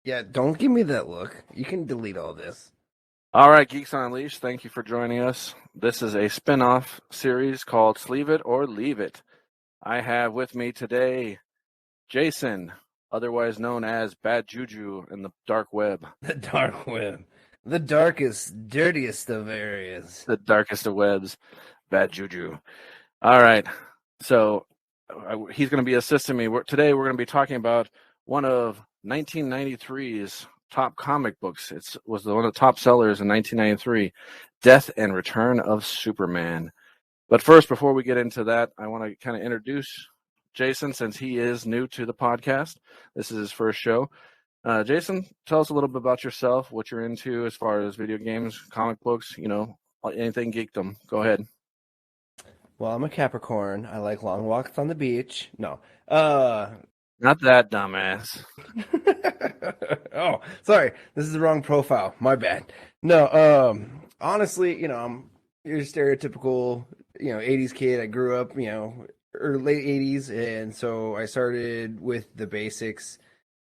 Yeah, don't give me that look. You can delete all this. All right, Geeks Unleashed, thank you for joining us. This is a spin-off series called Sleeve It or Leave It. I have with me today Jason, otherwise known as Bad Juju in the dark web, The dark web. The darkest, dirtiest of areas. the darkest of webs, Bad Juju. All right, so he's going to be assisting me. Today we're going to be talking about one of 1993's top comic books. It was one of the top sellers in 1993, Death and Return of Superman. But first, before we get into that, I want to kind of introduce Jason since he is new to the podcast. This is his first show. Jason, tell us a little bit about yourself, what you're into as far as video games, comic books, anything geekdom. Go ahead. Well, I'm a Capricorn. I like long walks on the beach. No. Not that dumbass. Oh, sorry. This is the wrong profile. My bad. No, honestly, I'm your stereotypical, 80s kid. I grew up, late 80s, and so I started with the basics.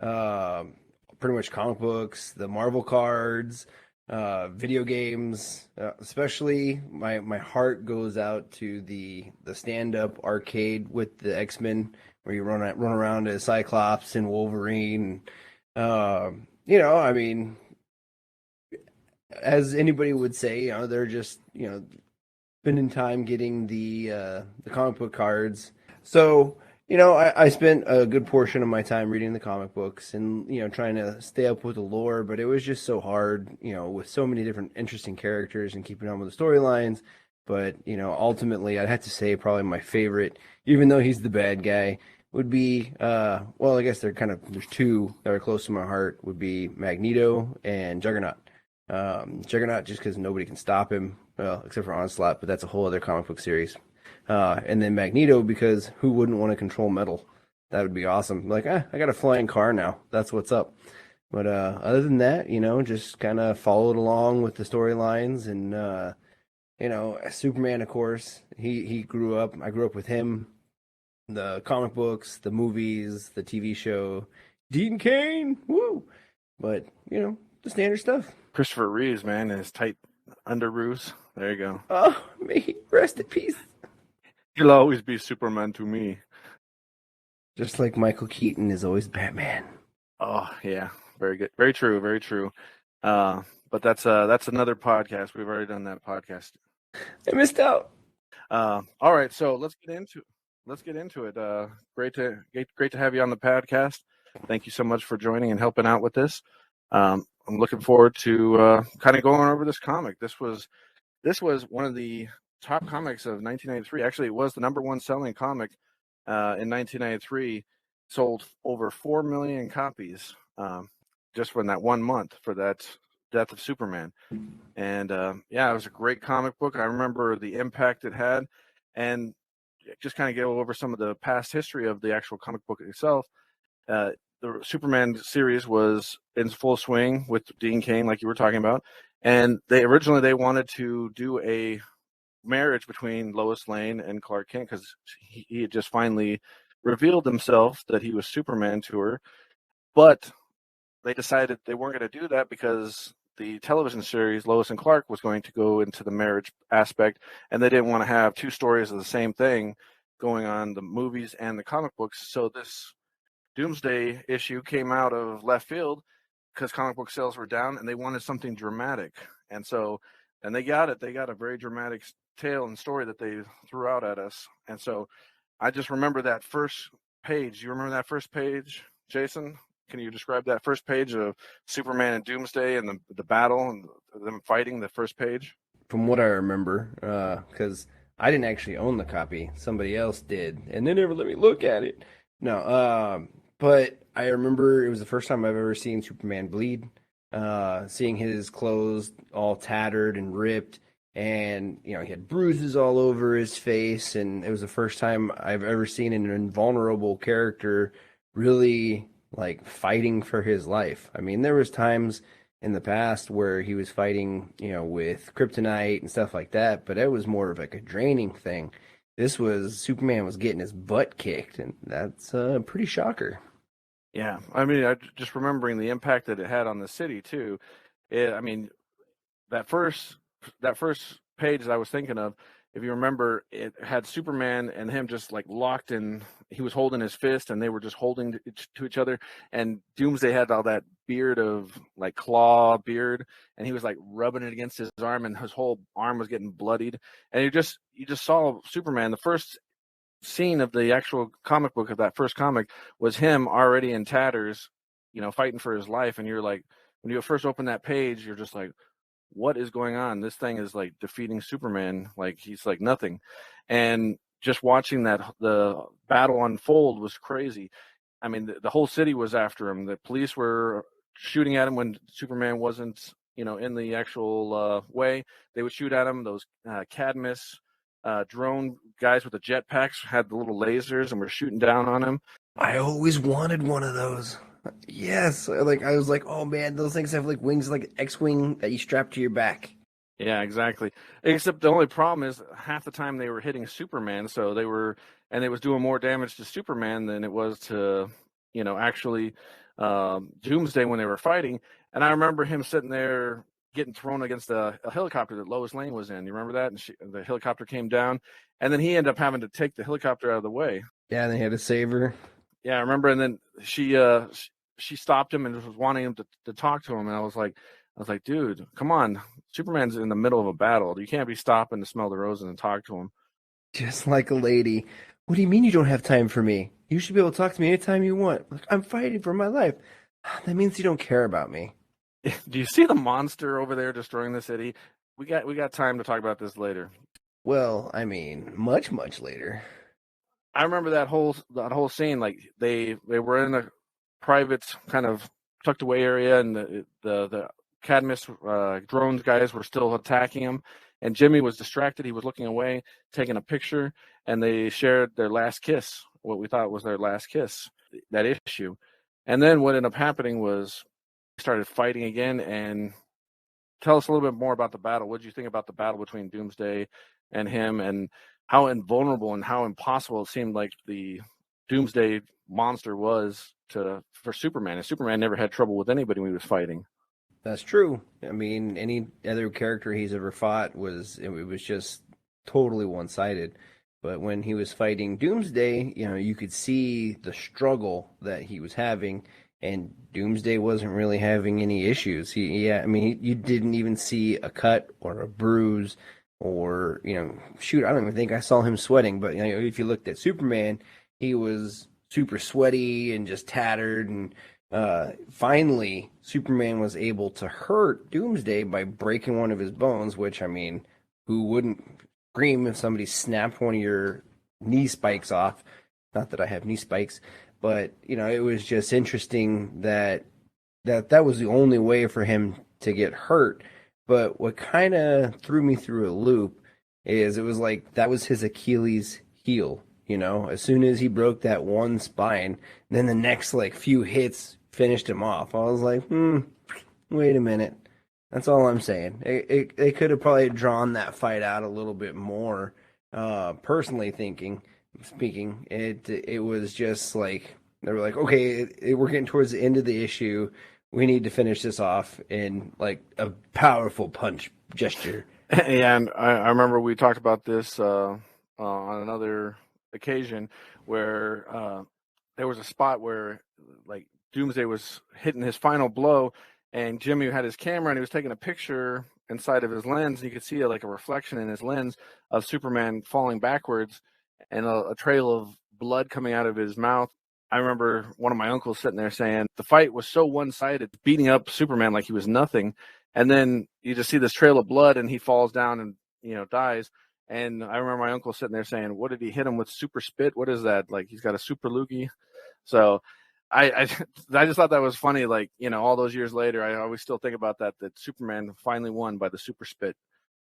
Pretty much comic books, the Marvel cards, video games. Especially, my heart goes out to the stand up arcade with the X-Men, where you run around as Cyclops and Wolverine. I mean, as anybody would say, they're just spending time getting the comic book cards. So I spent a good portion of my time reading the comic books and trying to stay up with the lore, but it was just so hard, with so many different interesting characters and keeping on with the storylines. But ultimately, I'd have to say probably my favorite, even though he's the bad guy, would be well, I guess there's two that are close to my heart, would be Magneto and Juggernaut. Juggernaut just because nobody can stop him, well, except for Onslaught, but that's a whole other comic book series. And then Magneto because who wouldn't want to control metal? That would be awesome. Like, I got a flying car now. That's what's up. But other than that, just kind of followed along with the storylines and Superman, of course. He grew up. I grew up with him. The comic books, the movies, the TV show, Dean Cain, woo! But the standard stuff. Christopher Reeves, man, in his tight underoos. There you go. Oh, may he rest in peace. He'll always be Superman to me. Just like Michael Keaton is always Batman. Oh, yeah. Very good. Very true. Very true. But that's another podcast. We've already done that podcast. I missed out. All right, so let's get into it. Great to have you on the podcast. Thank you so much for joining and helping out with this. I'm looking forward to kind of going over this comic. This was one of the top comics of 1993. Actually, it was the number one selling comic in 1993. Sold over 4 million copies just for that 1 month for that Death of Superman. And it was a great comic book. I remember the impact it had, and just kind of go over some of the past history of the actual comic book itself. The Superman series was in full swing with Dean Cain, like you were talking about, and they originally wanted to do a marriage between Lois Lane and Clark Kent because he had just finally revealed himself that he was Superman to her, but they decided they weren't going to do that because the television series Lois and Clark was going to go into the marriage aspect, and they didn't want to have two stories of the same thing going on, the movies and the comic books. So this Doomsday issue came out of left field because comic book sales were down, and they wanted something dramatic. And they got it. They got a very dramatic tale and story that they threw out at us. And so I just remember that first page. You remember that first page, Jason? Can you describe that first page of Superman and Doomsday and the battle and them fighting, the first page? From what I remember, because I didn't actually own the copy, somebody else did, and they never let me look at it. No, but I remember it was the first time I've ever seen Superman bleed. Seeing his clothes all tattered and ripped, and he had bruises all over his face, and it was the first time I've ever seen an invulnerable character really like fighting for his life. I mean, there was times in the past where he was fighting, with kryptonite and stuff like that, but it was more of like a draining thing. This was Superman was getting his butt kicked, and that's a pretty shocker. Yeah, I mean, just remembering the impact that it had on the city too. I mean, that first that first page that I was thinking of, if you remember, it had Superman and him just like locked in. He was holding his fist, and they were just holding to each other. And Doomsday had all that beard of like claw beard, and he was like rubbing it against his arm, and his whole arm was getting bloodied. And you just saw Superman. The first scene of the actual comic book of that first comic was him already in tatters, fighting for his life. And you're like, when you first open that page, you're just like, what is going on? This thing is like defeating Superman. Like he's like nothing. And just watching the battle unfold was crazy. I mean, the whole city was after him. The police were shooting at him when Superman wasn't, in the actual way. They would shoot at him. Those Cadmus drone guys with the jetpacks had the little lasers and were shooting down on him. I always wanted one of those. Yes, like I was like, oh man, those things have like wings like X-wing that you strap to your back. Yeah, exactly. Except the only problem is half the time they were hitting Superman, so it was doing more damage to Superman than it was to, actually Doomsday when they were fighting. And I remember him sitting there getting thrown against a helicopter that Lois Lane was in. You remember that? And the helicopter came down, and then he ended up having to take the helicopter out of the way. Yeah, they had to save her. Yeah, I remember. And then she stopped him and was wanting him to talk to him, and I was like, dude, come on. Superman's in the middle of a battle. You can't be stopping to smell the roses and talk to him. Just like a lady. What do you mean you don't have time for me? You should be able to talk to me anytime you want. Like, I'm fighting for my life. That means you don't care about me. Do you see the monster over there destroying the city? We got time to talk about this later. Well, I mean, much, much later. I remember that whole scene. Like they were in a private kind of tucked away area, and the Cadmus drones guys were still attacking him, and Jimmy was distracted. He was looking away, taking a picture, and they shared their last kiss, what we thought was their last kiss, that issue. And then what ended up happening was they started fighting again. And tell us a little bit more about the battle. What did you think about the battle between Doomsday and him, and how invulnerable and how impossible it seemed like the Doomsday monster was for Superman? And Superman never had trouble with anybody when he was fighting. That's true. I mean, any other character he's ever fought it was just totally one-sided. But when he was fighting Doomsday, you could see the struggle that he was having, and Doomsday wasn't really having any issues. You didn't even see a cut or a bruise or, shoot, I don't even think I saw him sweating. But, if you looked at Superman, he was super sweaty and just tattered. And finally, Superman was able to hurt Doomsday by breaking one of his bones, which, I mean, who wouldn't scream if somebody snapped one of your knee spikes off? Not that I have knee spikes, but, it was just interesting that was the only way for him to get hurt. But what kind of threw me through a loop is it was like that was his Achilles heel. As soon as he broke that one spine, then the next like few hits finished him off. I was like, wait a minute. That's all I'm saying. They could have probably drawn that fight out a little bit more. Personally speaking, it was just like they were like, okay, we're getting towards the end of the issue. We need to finish this off in like a powerful punch gesture. And I remember we talked about this on another occasion where there was a spot where like Doomsday was hitting his final blow, and Jimmy had his camera and he was taking a picture inside of his lens, and you could see like a reflection in his lens of Superman falling backwards and a trail of blood coming out of his mouth. I remember one of my uncles sitting there saying the fight was so one-sided, beating up Superman like he was nothing, and then you just see this trail of blood and he falls down and dies. And I remember my uncle sitting there saying, what did he hit him with? Super spit? What is that? Like he's got a super loogie? So I just thought that was funny. Like, all those years later, I always still think about that Superman finally won by the super spit.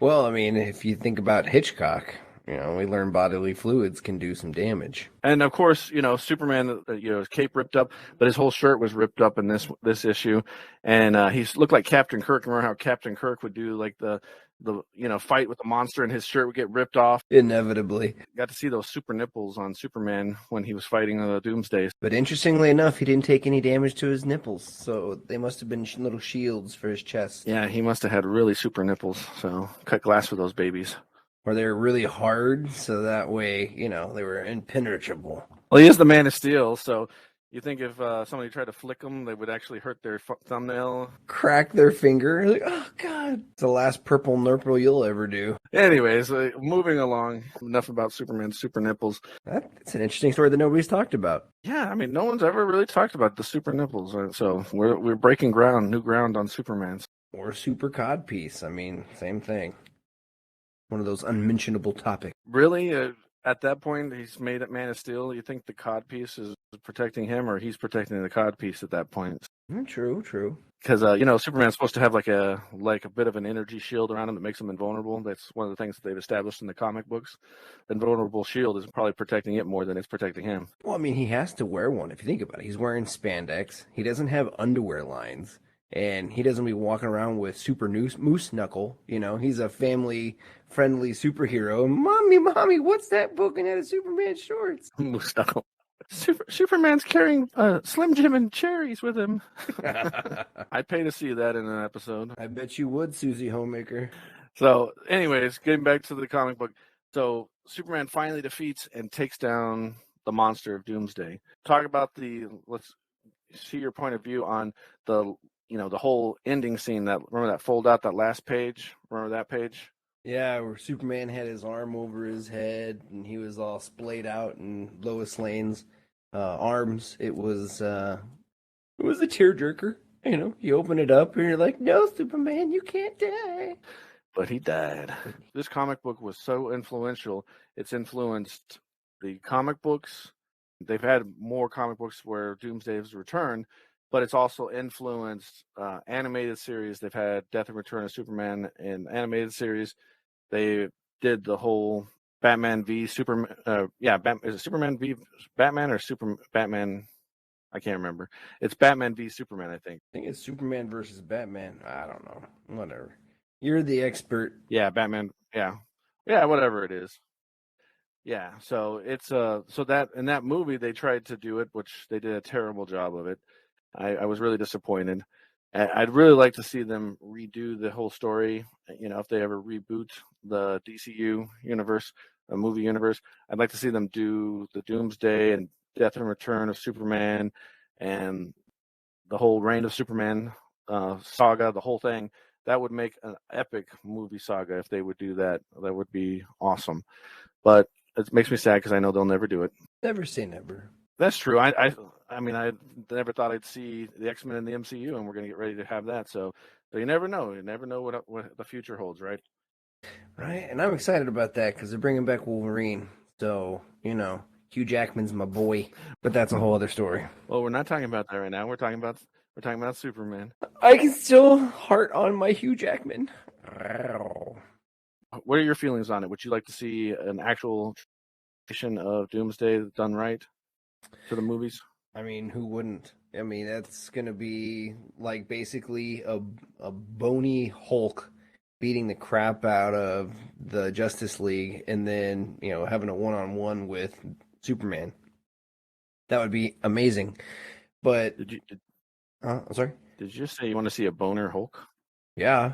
Well, I mean, if you think about Hitchcock, we learn bodily fluids can do some damage. And of course, Superman, his cape ripped up, but his whole shirt was ripped up in this issue. And he looked like Captain Kirk. Remember how Captain Kirk would do like the fight with the monster and his shirt would get ripped off. Inevitably. Got to see those super nipples on Superman when he was fighting Doomsday. But interestingly enough, he didn't take any damage to his nipples, so they must have been little shields for his chest. Yeah, he must have had really super nipples. So cut glass for those babies. Or they were really hard, so that way, they were impenetrable. Well, he is the Man of Steel, so you think if somebody tried to flick them, they would actually hurt their thumbnail? Crack their finger. Like, oh, God. It's the last purple nurple you'll ever do. Anyways, moving along. Enough about Superman's super nipples. That's an interesting story that nobody's talked about. Yeah, I mean, no one's ever really talked about the super nipples. So we're breaking new ground on Superman's. Or super codpiece. I mean, same thing. One of those unmentionable topics. Really? At that point, he's made it Man of Steel. You think the codpiece is protecting him, or he's protecting the codpiece at that point? True. Because Superman's supposed to have like a bit of an energy shield around him that makes him invulnerable. That's one of the things that they've established in the comic books. The invulnerable shield is probably protecting it more than it's protecting him. Well, I mean, he has to wear one if you think about it. He's wearing spandex. He doesn't have underwear lines. And he doesn't be walking around with super moose knuckle. He's a family-friendly superhero. Mommy, what's that poking out of Superman's shorts? Moose knuckle. Superman's carrying Slim Jim and cherries with him. I'd pay to see that in an episode. I bet you would, Susie Homemaker. So, anyways, getting back to the comic book. So, Superman finally defeats and takes down the monster of Doomsday. Talk about let's see your point of view on the whole ending scene. Remember that fold out, that last page? Remember that page? Yeah, where Superman had his arm over his head and he was all splayed out in Lois Lane's arms. It was a tearjerker. You open it up and you're like, no, Superman, you can't die. But he died. This comic book was so influential. It's influenced the comic books. They've had more comic books where Doomsday has returned, but it's also influenced animated series. They've had Death and Return of Superman in animated series. They did the whole Batman v Superman. Is it Superman v Batman or Batman? I can't remember. It's Batman v Superman, I think. I think it's Superman versus Batman. I don't know. Whatever. You're the expert. Yeah, Batman. Yeah, whatever it is. Yeah, so it's so that in that movie they tried to do it, which they did a terrible job of it. I was really disappointed. I'd really like to see them redo the whole story. If they ever reboot the DCU universe, a movie universe, I'd like to see them do the Doomsday and Death and Return of Superman and the whole Reign of Superman saga, the whole thing. That would make an epic movie saga if they would do that. That would be awesome. But it makes me sad because I know they'll never do it. Never say never. That's true. I mean, I never thought I'd see the X-Men in the MCU, and we're going to get ready to have that. So you never know. You never know what the future holds, right? Right, and I'm excited about that because they're bringing back Wolverine. So, Hugh Jackman's my boy, but that's a whole other story. Well, we're not talking about that right now. We're talking about Superman. I can still heart on my Hugh Jackman. What are your feelings on it? Would you like to see an actual translation of Doomsday done right for the movies? I mean, who wouldn't? I mean, that's going to be like basically a bony Hulk beating the crap out of the Justice League and then, having a one-on-one with Superman. That would be amazing. But sorry? Did you just say you want to see a boner Hulk? Yeah.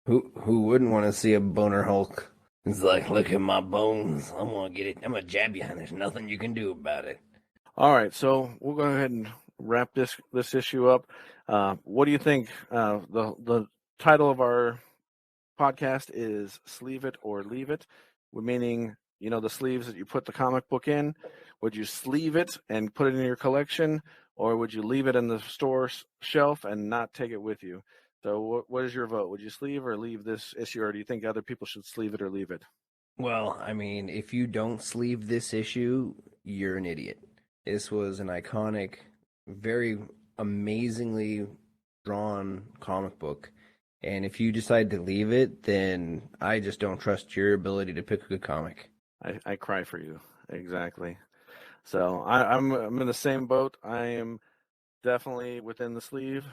Who wouldn't want to see a boner Hulk? It's like, look at my bones. I'm gonna get it. I'm gonna jab you, and there's nothing you can do about it. All right, so we'll go ahead and wrap this issue up. What do you think? The title of our podcast is "Sleeve It or Leave It," meaning the sleeves that you put the comic book in. Would you sleeve it and put it in your collection, or would you leave it in the store shelf and not take it with you? So what is your vote? Would you sleeve or leave this issue, or do you think other people should sleeve it or leave it? Well, I mean, if you don't sleeve this issue, you're an idiot. This was an iconic, very amazingly drawn comic book. And if you decide to leave it, then I just don't trust your ability to pick a good comic. I cry for you. Exactly. So I'm in the same boat. I am definitely within the sleeve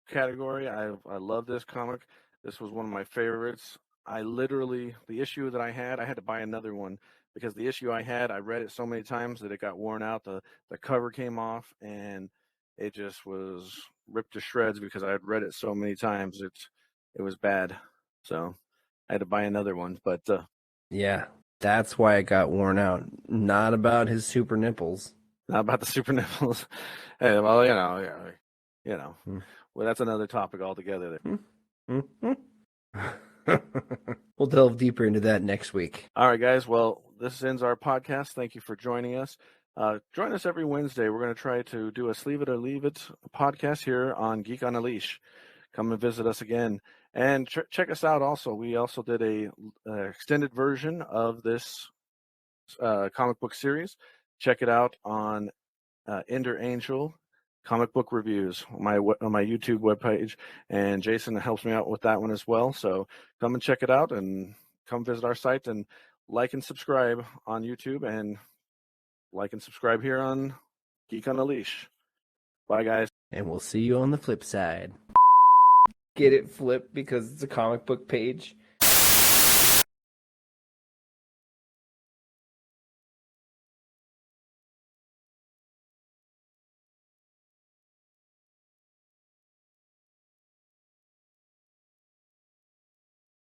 category. I love this comic. This was one of my favorites. I literally, the issue that I had to buy another one because the issue I had, I read it so many times that it got worn out. The cover came off and it just was ripped to shreds because I had read it so many times. It was bad. So I had to buy another one. But Yeah, that's why it got worn out. Not about his super nipples. not about the super nipples. Hey, well, yeah, Hmm. well, that's another topic altogether. Hmm. We'll delve deeper into that next week. All right, guys. Well, this ends our podcast. Thank you for joining us. Join us every Wednesday. We're going to try to do a Sleeve It or Leave It podcast here on Geek on a Leash. Come and visit us again. And check us out also. We also did a extended version of this comic book series. Check it out on Ender Angel Comic Book Reviews on my YouTube webpage. And Jason helps me out with that one as well. So come and check it out and come visit our site and like and subscribe on YouTube and like and subscribe here on Geek on a Leash. Bye, guys. And we'll see you on the flip side. Get it, flip, because it's a comic book page.